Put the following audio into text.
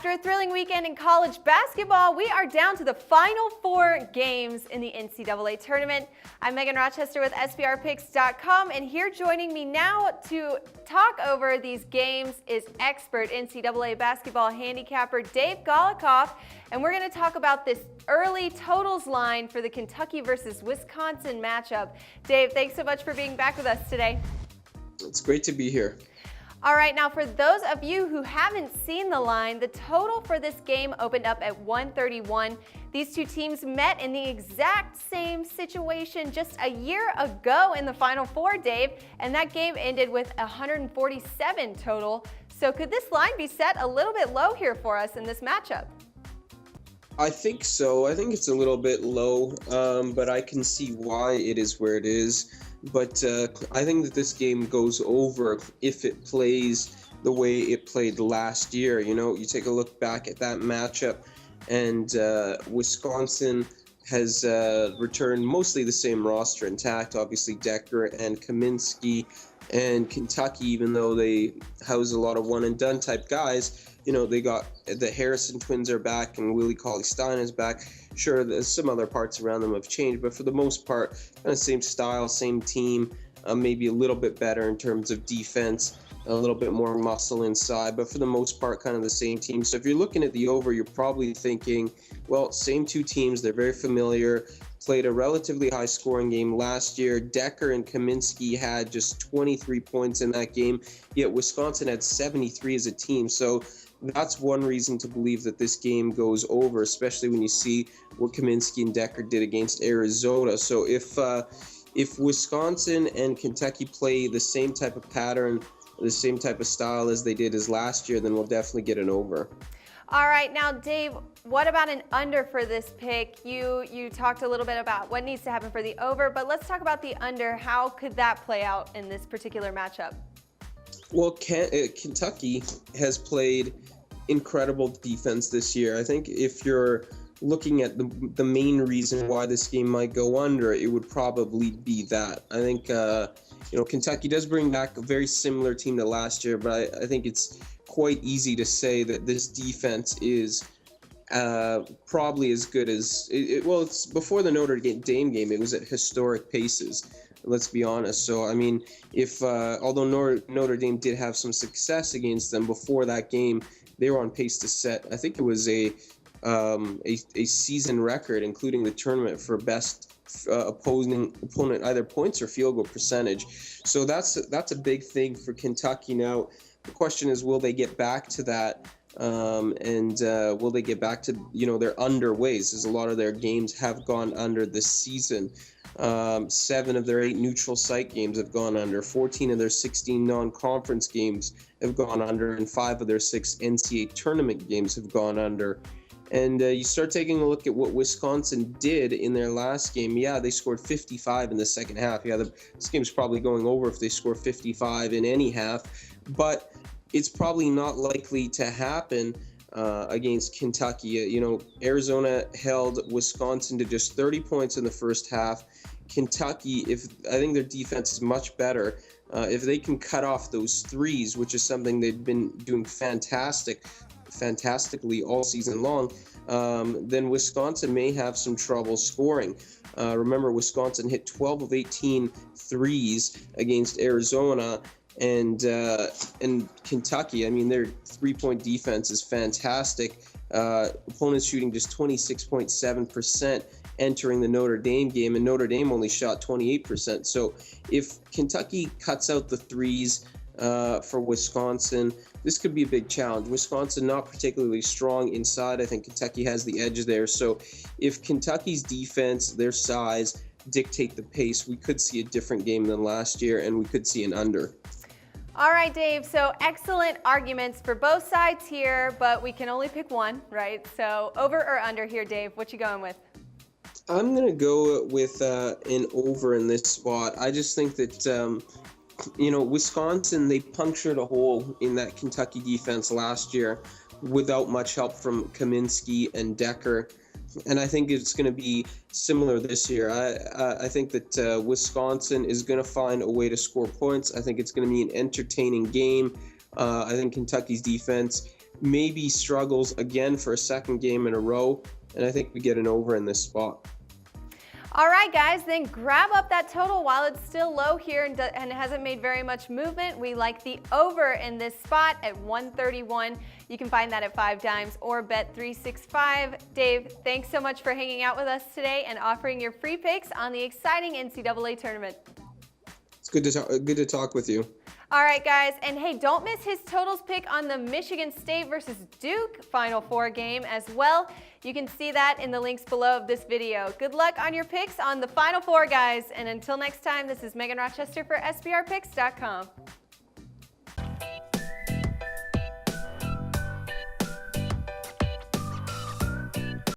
After a thrilling weekend in college basketball, we are down to the final 4 games in the NCAA Tournament. I'm Megan Rochester with SBRpicks.com, and here joining me now to talk over these games is expert NCAA basketball handicapper Dave Golikoff, and we're going to talk about this early totals line for the Kentucky versus Wisconsin matchup. Dave, thanks so much for being back with us today. It's great to be here. All right, now for those of you who haven't seen the line, the total for this game opened up at 131. These two teams met in the exact same situation just a year ago in the Final Four, Dave, and that game ended with 147 total. So could this line be set a little bit low here for us in this matchup? I think so. I think it's a little bit low, but I can see why it is where it is. But I think that this game goes over if it plays the way it played last year. You know, you take a look back at that matchup, and Wisconsin has returned mostly the same roster intact. Obviously, Decker and Kaminsky, and Kentucky, even though they house a lot of one-and-done type guys, you know, they got the Harrison twins are back and Willie Cauley-Stein is back. Sure, there's some other parts around them have changed, but for the most part, kind of same style, same team, maybe a little bit better in terms of defense, a little bit more muscle inside, but for the most part, kind of the same team. So if you're looking at the over, you're probably thinking, well, same two teams, they're very familiar, played a relatively high scoring game last year. Decker and Kaminsky had just 23 points in that game, yet Wisconsin had 73 as a team. So that's one reason to believe that this game goes over, especially when you see what Kaminsky and Decker did against Arizona. So if Wisconsin and Kentucky play the same type of pattern, the same type of style as they did as last year, then we'll definitely get an over. All right, now Dave, what about an under for this pick? You talked a little bit about what needs to happen for the over, but let's talk about the under. How could that play out in this particular matchup? Well, Kentucky has played incredible defense this year. I think if you're looking at the main reason why this game might go under, it would probably be that. I think Kentucky does bring back a very similar team to last year, but I think it's quite easy to say that this defense is probably as good as it's before the Notre Dame game. It was at historic paces. Let's be honest. So, I mean, if although Notre Dame did have some success against them before that game, they were on pace to set, I think it was a season record, including the tournament, for best opponent either points or field goal percentage. So that's a big thing for Kentucky. Now, the question is, will they get back to that? And will they get back to their underways? As a lot of their games have gone under this season. 7 of their 8 neutral site games have gone under. 14 of their 16 non-conference games have gone under, and 5 of their 6 NCAA tournament games have gone under. And you start taking a look at what Wisconsin did in their last game. Yeah, they scored 55 in the second half. Yeah, this game's probably going over if they score 55 in any half. But it's probably not likely to happen against Kentucky. Arizona held Wisconsin to just 30 points in the first half. Kentucky, I think their defense is much better. If they can cut off those threes, which is something they've been doing fantastically all season long, then Wisconsin may have some trouble scoring. Remember, Wisconsin hit 12 of 18 threes against Arizona, and Kentucky, I mean, their three-point defense is fantastic. Opponents shooting just 26.7% entering the Notre Dame game, and Notre Dame only shot 28%. So if Kentucky cuts out the threes for Wisconsin, this could be a big challenge. Wisconsin not particularly strong inside. I think Kentucky has the edge there. So if Kentucky's defense, their size, dictate the pace, we could see a different game than last year, and we could see an under. All right, Dave, so excellent arguments for both sides here, but we can only pick one, right? So over or under here, Dave, what you going with? I'm going to go with an over in this spot. I just think that, Wisconsin, they punctured a hole in that Kentucky defense last year without much help from Kaminsky and Decker. And I think it's going to be similar this year. I think that Wisconsin is going to find a way to score points. I think it's going to be an entertaining game. I think Kentucky's defense maybe struggles again for a second game in a row, and I think we get an over in this spot. All right, guys, then grab up that total while it's still low here and hasn't made very much movement. We like the over in this spot at 131. You can find that at 5 Dimes or Bet365. Dave, thanks so much for hanging out with us today and offering your free picks on the exciting NCAA tournament. It's good to talk with you. All right, guys, and hey, don't miss his totals pick on the Michigan State versus Duke Final Four game as well. You can see that in the links below of this video. Good luck on your picks on the Final Four, guys, and until next time, this is Megan Rochester for SBRpicks.com.